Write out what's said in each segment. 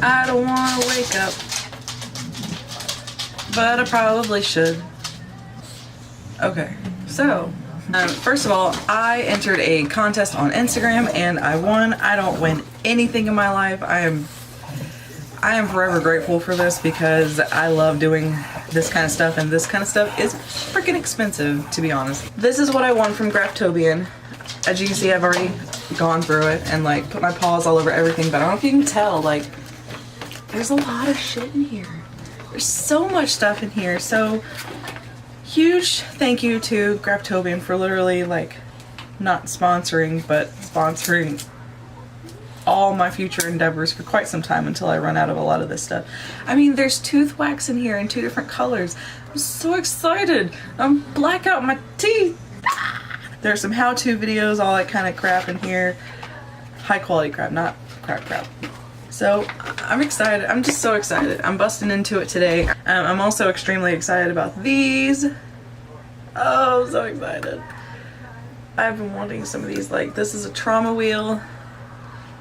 I don't want to wake up, but I probably should. Okay, so first of all, I entered a contest on Instagram and I won. I don't win anything in my life. I am forever grateful for this because I love doing this kind of stuff, and this kind of stuff is freaking expensive, to be honest. This is what I won from GRAFTOBIAN. As you can see, I've already gone through it and like put my paws all over everything, but I don't know if you can tell, like, there's a lot of shit in here. There's so much stuff in here. So huge thank you to GRAFTOBIAN for literally like not sponsoring, but sponsoring all my future endeavors for quite some time until I run out of a lot of this stuff. I mean, there's tooth wax in here in 2 different colors. I'm so excited. I'm black out my teeth. There's some how-to videos, all that kind of crap in here. High quality crap, not crap. So I'm excited. I'm just so excited. I'm busting into it today. I'm also extremely excited about these. Oh, I'm so excited. I've been wanting some of these. Like, this is a trauma wheel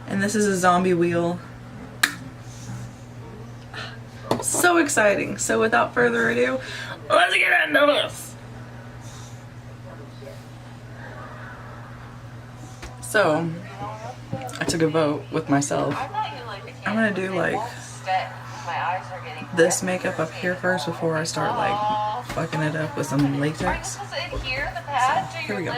and this is a zombie wheel. So exciting. So without further ado, let's get into this. So I took a vote with myself. I'm gonna do like this makeup up here first before I start like fucking it up with some latex. So, here we go.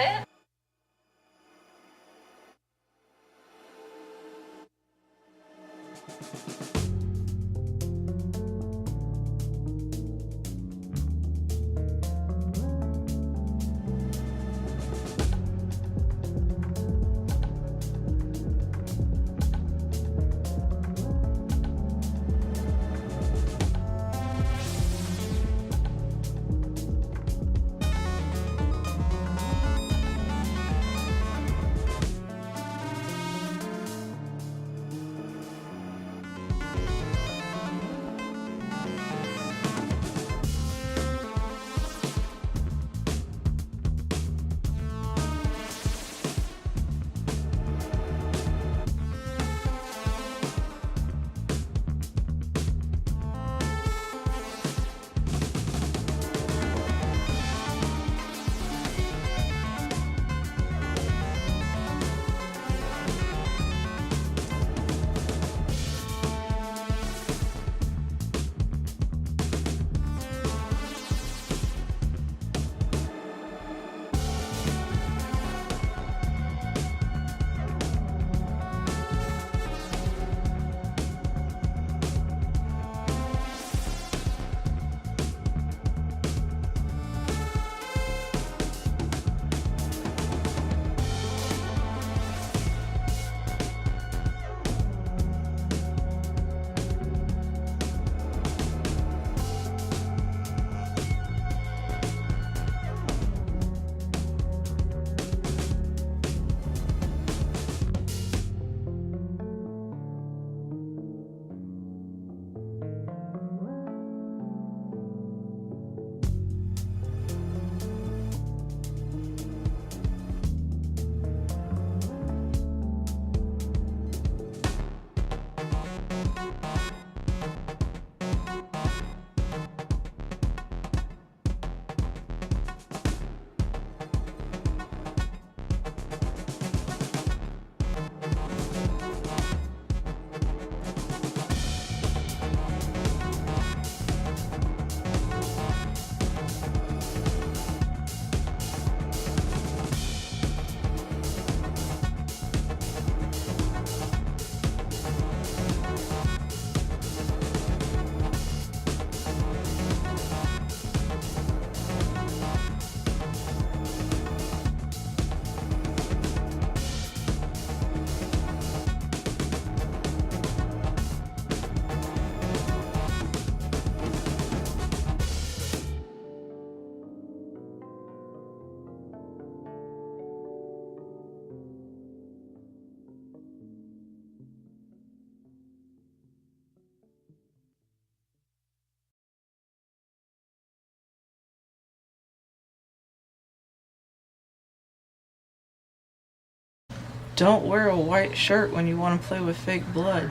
Don't wear a white shirt when you want to play with fake blood.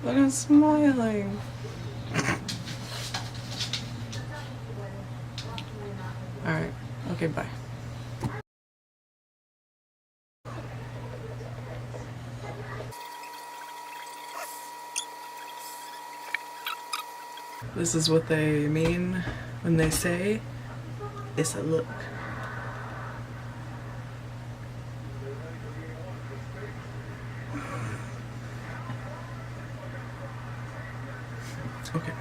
Look, I'm smiling. Alright, okay, bye. This is what they mean when they say it's a look. Okay.